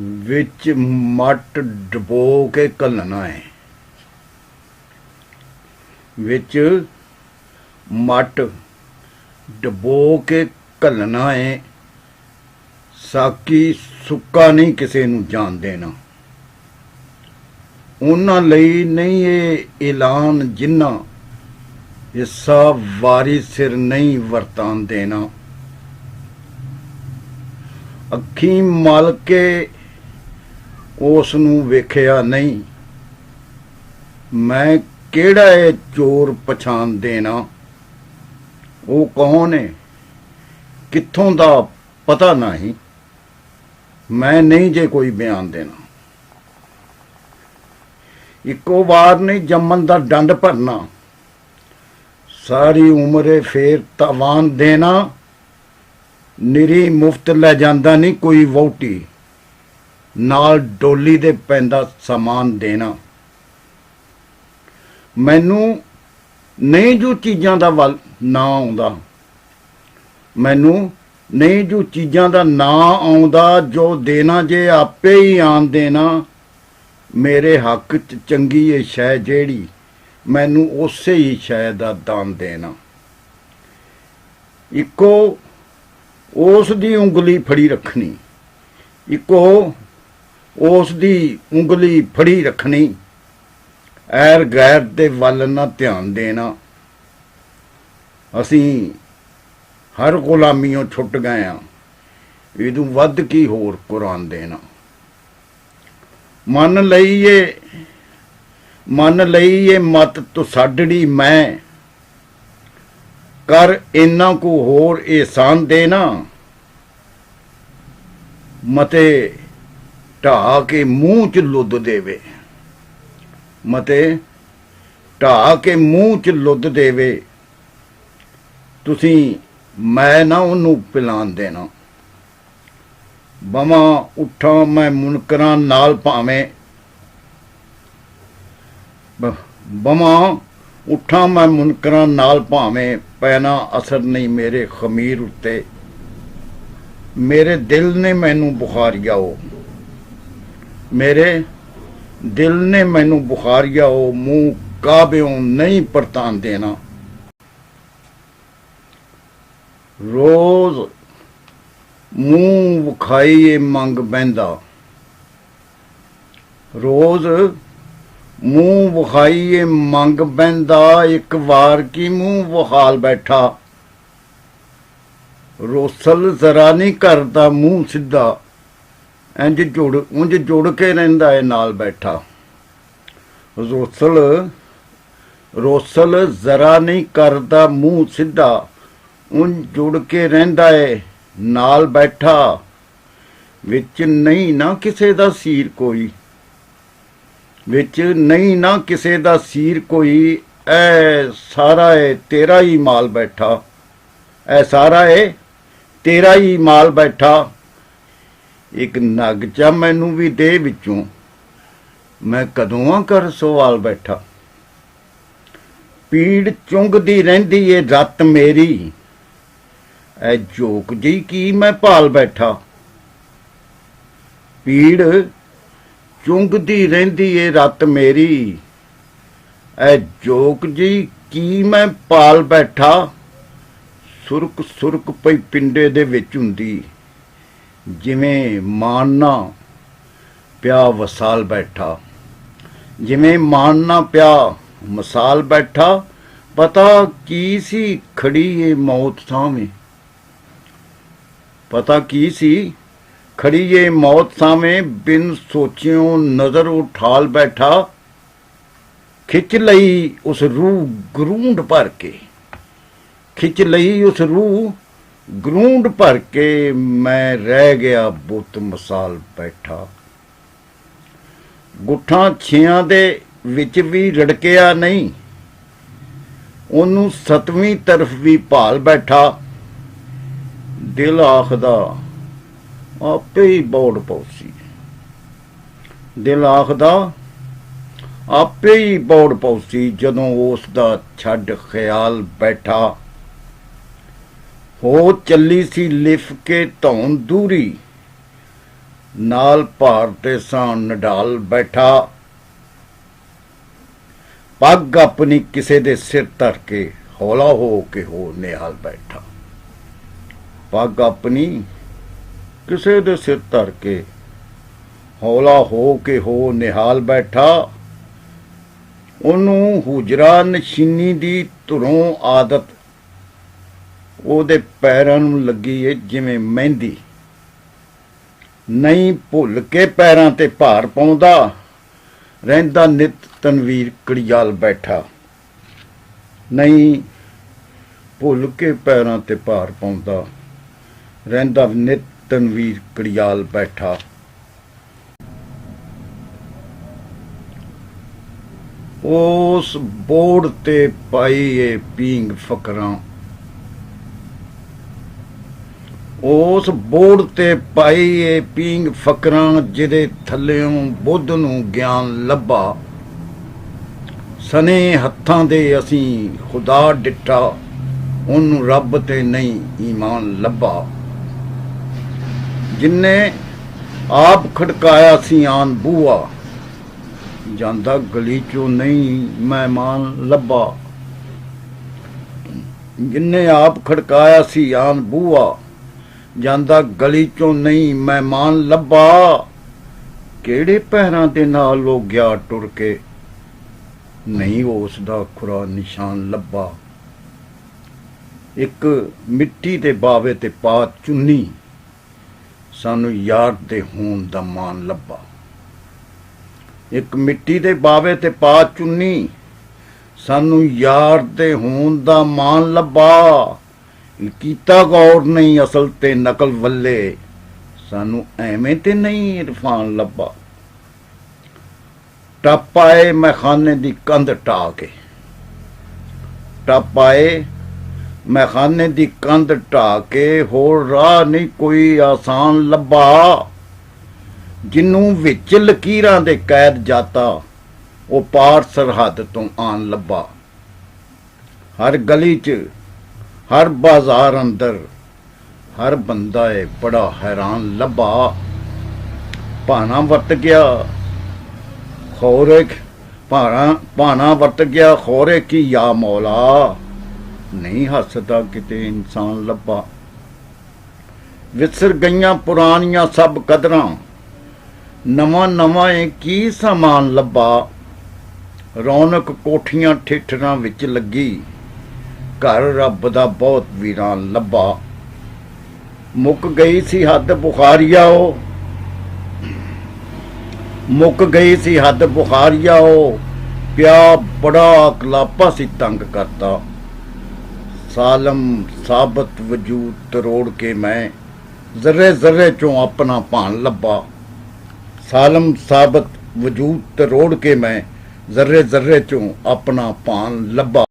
ਵਿੱਚ ਮੱਟ ਡਬੋ ਕੇ ਘੱਲਣਾ ਹੈ। ਵਿੱਚ ਮੱਟ ਡਬੋ ਕੇ ਘੱਲਣਾ ਹੈ। ਸਾਕੀ ਸੁੱਕਾ ਨਹੀਂ ਕਿਸੇ ਨੂੰ ਜਾਣ ਦੇਣਾ। ਉਹਨਾਂ ਲਈ ਨਹੀਂ ਇਹ ਐਲਾਨ ਜਿੰਨਾ ਹਿੱਸਾ ਵਾਰੀ ਸਿਰ ਨਹੀਂ ਵਰਤਾਨ ਦੇਣਾ। ਅੱਖੀਂ ਮਲ ਕੇ ਉਸ ਨੂੰ ਵੇਖਿਆ ਨਹੀਂ। ਮੈਂ ਕਿਹੜਾ ਇਹ ਚੋਰ ਪਛਾਣ ਦੇਣਾ। ਉਹ ਕੌਣ ਹੈ ਕਿੱਥੋਂ ਦਾ ਪਤਾ ਨਹੀਂ। ਮੈਂ ਨਹੀਂ ਜੇ ਕੋਈ ਬਿਆਨ ਦੇਣਾ। ਇੱਕੋ ਵਾਰ ਨਹੀਂ ਜੰਮਣ ਦਾ ਡੰਡ ਭਰਨਾ। ਸਾਰੀ ਉਮਰੇ ਫੇਰ ਤਾਵਾਨ ਦੇਣਾ। ਨਿਰੀ ਮੁਫਤ ਲੈ ਜਾਂਦਾ ਨਹੀਂ ਕੋਈ ਵਹੁਟੀ। ਨਾਲ ਡੋਲੀ ਦੇ ਪੈਂਦਾ ਸਮਾਨ ਦੇਣਾ। ਮੈਨੂੰ ਨਹੀਂ ਜੋ ਚੀਜ਼ਾਂ ਦਾ ਵੱਲ ਨਾ ਆਉਂਦਾ। ਮੈਨੂੰ ਨਹੀਂ ਜੋ ਚੀਜ਼ਾਂ ਦਾ ਨਾ ਆਉਂਦਾ। ਜੋ ਦੇਣਾ ਜੇ ਆਪੇ ਹੀ ਆਣ ਦੇਣਾ। ਮੇਰੇ ਹੱਕ 'ਚ ਚੰਗੀ ਏ ਸ਼ੈ ਜਿਹੜੀ ਮੈਨੂੰ ਉਸੇ ਹੀ ਸ਼ੈ ਦਾ ਦਾਨ ਦੇਣਾ। ਇੱਕੋ ਉਸ ਦੀ ਉਂਗਲੀ ਫੜੀ ਰੱਖਣੀ। ਇੱਕੋ ਉਸ ਦੀ ਉਂਗਲੀ ਫੜੀ ਰੱਖਣੀ। ਐਰ ਗੈਰ ਦੇ ਵੱਲ ਨਾ ਧਿਆਨ ਦੇਣਾ। ਅਸੀਂ ਹਰ ਗੁਲਾਮੀਓਂ ਛੁੱਟ ਗਏ ਹਾਂ। ਇਹਦੋਂ ਵੱਧ ਕੀ ਹੋਰ ਕੁਰਾਨ ਦੇਣਾ। ਮੰਨ ਲਈਏ ਮਤ ਤੁਸਾਡੜੀ ਮੈਂ। ਕਰ ਇਹਨਾਂ ਕੋ ਹੋਰ ਇਹਸਾਨ ਦੇਣਾ। ਮਤੇ ਢਾ ਕੇ ਮੂੰਹ 'ਚ ਲੁੱਦ ਦੇਵੇ। ਮਤੇ ਢਾ ਕੇ ਮੂੰਹ 'ਚ ਲੁੱਦ ਦੇਵੇ। ਤੁਸੀਂ ਮੈਂ ਨਾ ਉਹਨੂੰ ਪਿਲਾਨ ਦੇਣਾ। ਬਵਾਂ ਉੱਠਾਂ ਮੈਂ ਮੁਨਕਰਾਂ ਨਾਲ ਭਾਵੇਂ। ਬਵਾਂ ਉੱਠਾਂ ਮੈਂ ਮੁਨਕਰਾਂ ਨਾਲ ਭਾਵੇਂ। ਪੈਣਾ ਅਸਰ ਨਹੀਂ ਮੇਰੇ ਖਮੀਰ ਉੱਤੇ। ਮੇਰੇ ਦਿਲ ਨੇ ਮੈਨੂੰ ਬੁਖਾਰਿਆ ਉਹ। ਮੇਰੇ ਦਿਲ ਨੇ ਮੈਨੂੰ ਬੁਖਾਰਿਆ ਉਹ। ਮੂੰਹ ਕਾਬਿਓਂ ਨਹੀਂ ਪਰਤਾਨ ਦੇਣਾ। ਰੋਜ਼ ਮੂੰਹ ਵਿਖਾਈਏ ਮੰਗ ਬਹਿੰਦਾ। ਰੋਜ਼ ਮੂੰਹ ਵਿਖਾਈਏ ਮੰਗ ਬਹਿੰਦਾ। ਇੱਕ ਵਾਰ ਕੀ ਮੂੰਹ ਵਿਖਾਲ ਬੈਠਾ। ਰੋਸਲ ਜ਼ਰਾ ਨਹੀਂ ਕਰਦਾ ਮੂੰਹ ਸਿੱਧਾ। ਉਂਝ ਜੁੜ ਕੇ ਰਹਿੰਦਾ ਏ ਨਾਲ ਬੈਠਾ। ਰੋਸਲ ਜ਼ਰਾ ਨਹੀਂ ਕਰਦਾ ਮੂੰਹ ਸਿੱਧਾ। ਉਂਝ ਜੁੜ ਕੇ ਰਹਿੰਦਾ ਏ ਨਾਲ ਬੈਠਾ। ਵਿੱਚ ਨਹੀਂ ਨਾ ਕਿਸੇ ਦਾ ਸੀਰ ਕੋਈ। ਵਿੱਚ ਨਹੀਂ ਨਾ ਕਿਸੇ ਦਾ ਸੀਰ ਕੋਈ। ਐ ਸਾਰਾ ਏ ਤੇਰਾ ਹੀ ਮਾਲ ਬੈਠਾ। ਐ ਸਾਰਾ ਏ ਤੇਰਾ ਹੀ ਮਾਲ ਬੈਠਾ। ਇੱਕ ਨਗ ਚਾ ਮੈਨੂੰ ਵੀ ਦੇ ਵਿੱਚੋਂ। ਮੈਂ ਕਦੋਂ ਕਰ ਸਵਾਲ ਬੈਠਾ। ਪੀੜ ਚੁੰਗਦੀ ਰਹਿੰਦੀ ਏ ਰੱਤ ਮੇਰੀ। ਐ ਝੋਕ ਜਿਹੀ ਕੀ ਮੈਂ ਭਾਲ ਬੈਠਾ। ਪੀੜ ਚੁੰਗਦੀ ਰਹਿੰਦੀ ਏ ਰੱਤ ਮੇਰੀ। ਐ ਝੋਕ ਜਿਹੀ ਕੀ ਮੈਂ ਭਾਲ ਬੈਠਾ। ਸੁਰਕ ਸੁਰਕ ਪਈ ਪਿੰਡੇ ਦੇ ਵਿੱਚ ਹੁੰਦੀ। ਜਿਵੇਂ ਮਾਨਨਾ ਪਿਆ ਵਸਾਲ ਬੈਠਾ। ਜਿਵੇਂ ਮਾਨਨਾ ਪਿਆ ਮਸਾਲ ਬੈਠਾ। ਪਤਾ ਕੀ ਸੀ ਖੜੀ ਏ ਮੌਤ ਸਾਹਵੇਂ। ਪਤਾ ਕੀ ਸੀ ਖੜੀ ਏ ਮੌਤ ਸਾਹਵੇਂ। ਬਿਨ ਸੋਚਿਓ ਨਜ਼ਰ ਉਠਾਲ ਬੈਠਾ। ਖਿੱਚ ਲਈ ਉਸ ਰੂਹ ਗਰੂੰਡ ਭਰ ਕੇ। ਖਿੱਚ ਲਈ ਉਸ ਰੂਹ ਗਰੂੰਡ ਭਰ ਕੇ। ਮੈਂ ਰਹਿ ਗਿਆ ਬੁੱਤ ਮਸਾਲ ਬੈਠਾ। ਗੁੱਠਾਂ ਛਿਆਂ ਦੇ ਵਿੱਚ ਵੀ ਰੜਕਿਆ ਨਹੀਂ। ਉਹਨੂੰ ਸਤਵੀਂ ਤਰਫ ਵੀ ਭਾਲ ਬੈਠਾ। ਦਿਲ ਆਖਦਾ ਆਪੇ ਹੀ ਬੌੜ ਪੌਸੀ। ਦਿਲ ਆਖਦਾ ਆਪੇ ਹੀ ਬੌੜ ਪੌਸੀ। ਜਦੋਂ ਉਸ ਦਾ ਛੱਡ ਖਿਆਲ ਬੈਠਾ। ਹੋ ਚੱਲੀ ਸੀ ਲਿਫ ਕੇ ਧੌਣ ਦੂਰੀ। नाल भार ते सां नडाल बैठा, पग अपनी किसे दे सिर धर के हौला हो के हो निहाल बैठा। पग अपनी किसे दे सिर धर के हौला हो के हो निहाल बैठा। ਉਹਨੂੰ ਹੁਜਰਾ ਨਸ਼ੀਨੀ ਦੀ ਧੁਰੋਂ ਆਦਤ ਉਹਦੇ ਪੈਰਾਂ ਨੂੰ ਲੱਗੀ ਏ ਜਿਵੇਂ ਮਹਿੰਦੀ। ਨਹੀਂ ਭੁੱਲ ਕੇ ਪੈਰਾਂ ਤੇ ਭਾਰ ਪਾਉਂਦਾ, ਰਹਿੰਦਾ ਨਿਤ ਤਨਵੀਰ ਕੜਿਆਲ ਬੈਠਾ। ਨਹੀਂ ਭੁੱਲ ਕੇ ਪੈਰਾਂ ਤੇ ਭਾਰ ਪਾਉਂਦਾ, ਰਹਿੰਦਾ ਨਿਤ ਤਨਵੀਰ ਕੜਿਆਲ ਬੈਠਾ। ਉਸ ਬੋੜ ਤੇ ਪਾਈ ਏ ਪੀਂਗ ਫਕਰਾਂ, ਉਸ ਬੋੜ ਤੇ ਪਾਈ ਏ ਪੀਂਗ ਫਕਰਾਂ, ਜਿਹਦੇ ਥੱਲਿਓਂ ਬੁੱਧ ਨੂੰ ਗਿਆਨ ਲੱਭਾ। ਸਨੇ ਹੱਥਾਂ ਦੇ ਅਸੀਂ ਖੁਦਾ ਡਿੱਠਾ, ਉਹਨੂੰ ਰੱਬ ਤੇ ਨਹੀਂ ਈਮਾਨ ਲੱਭਾ। ਜਿੰਨੇ ਆਪ ਖੜਕਾਇਆ ਸੀ ਆਨ ਬੂਆ, ਜਾਂਦਾ ਗਲੀ ਚੋਂ ਨਹੀਂ ਮਹਿਮਾਨ ਲੱਭਾ। ਜਿੰਨੇ ਆਪ ਖੜਕਾਇਆ ਸੀ ਆਨ ਬੂਆ, ਜਾਂਦਾ ਗਲੀ ਚੋਂ ਨਹੀਂ ਮਹਿਮਾਨ ਲੱਭਾ। ਕਿਹੜੇ ਪੈਰਾਂ ਦੇ ਨਾਲ ਉਹ ਗਿਆ ਟੁਰ ਕੇ, ਨਹੀਂ ਉਸ ਦਾ ਖੁਰਾ ਨਿਸ਼ਾਨ ਲੱਭਾ। ਇੱਕ ਮਿੱਟੀ ਦੇ ਬਾਵੇ ਤੇ ਪਾ ਚੁੰਨੀ, ਸਾਨੂੰ ਯਾਰ ਦੇ ਹੋਣ ਦਾ ਮਾਨ ਲੱਭਾ। ਇੱਕ ਮਿੱਟੀ ਦੇ ਬਾਵੇ ਤੇ ਪਾ ਚੁੰਨੀ, ਸਾਨੂੰ ਯਾਰ ਦੇ ਹੋਣ ਦਾ ਮਾਨ ਲੱਭਾ। ਕੀਤਾ ਗੌਰ ਨਹੀਂ ਅਸਲ ਤੇ ਨਕਲ ਵੱਲੇ, ਸਾਨੂੰ ਐਵੇਂ ਤੇ ਨਹੀਂ ਇਰਫਾਨ ਲੱਭਾ। ਟੱਪ ਆਏ ਮੈਖਾਨੇ ਦੀ ਕੰਧ ਢਾ ਕੇ, ਟੱਪ ਆਏ ਮੈਖਾਨੇ ਦੀ ਕੰਧ ਢਾ ਕੇ, ਹੋਰ ਰਾਹ ਨਹੀਂ ਕੋਈ ਆਸਾਨ ਲੱਭਾ। ਜਿਹਨੂੰ ਵਿੱਚ ਲਕੀਰਾਂ ਦੇ ਕੈਦ ਜਾਤਾ, ਉਹ ਪਾਰ ਸਰਹੱਦ ਤੋਂ ਆਨ ਲੱਭਾ। ਹਰ ਗਲੀ 'ਚ ਹਰ ਬਾਜ਼ਾਰ ਅੰਦਰ ਹਰ ਬੰਦਾ ਏ ਬੜਾ ਹੈਰਾਨ ਲੱਭਾ। ਭਾਣਾ ਵਰਤ ਗਿਆ ਖੌਰੇ, ਭਾਣਾ ਵਰਤ ਗਿਆ ਖੌਰੇ ਕੀ ਯਾ ਮੌਲਾ, ਨਹੀਂ ਹੱਸਦਾ ਕਿਤੇ ਇਨਸਾਨ ਲੱਭਾ। ਵਿਸਰ ਗਈਆਂ ਪੁਰਾਣੀਆਂ ਸਭ ਕਦਰਾਂ, ਨਵਾਂ ਨਵਾਂ ਏ ਕੀ ਸਮਾਨ ਲੱਭਾ। ਰੌਣਕ ਕੋਠੀਆਂ ਠੇਠਰਾਂ ਵਿੱਚ ਲੱਗੀ, ਘਰ ਰੱਬ ਦਾ ਬਹੁਤ ਵੀਰਾਨ ਲੱਭਾ। ਮੁੱਕ ਗਈ ਸੀ ਹੱਦ ਬੁਖਾਰੀਆ ਉਹ, ਮੁੱਕ ਗਈ ਸੀ ਹੱਦ ਬੁਖਾਰੀਆ ਉਹ, ਪਿਆ ਬੜਾ ਅਕਲਾਪਾ ਸੀ ਤੰਗ ਕਰਤਾ। ਸਾਲਮ ਸਾਬਤ ਵਜੂਦ ਤਰੋੜ ਕੇ ਮੈਂ, ਜ਼ਰੇ ਜ਼ਰੇ ਚੋਂ ਆਪਣਾ ਭਾਣ ਲੱਭਾ। ਸਾਲਮ ਸਾਬਤ ਵਜੂਦ ਤਰੋੜ ਕੇ ਮੈਂ, ਜ਼ਰੇ ਜ਼ਰੇ ਚੋਂ ਆਪਣਾ ਭਾਣ ਲੱਭਾ।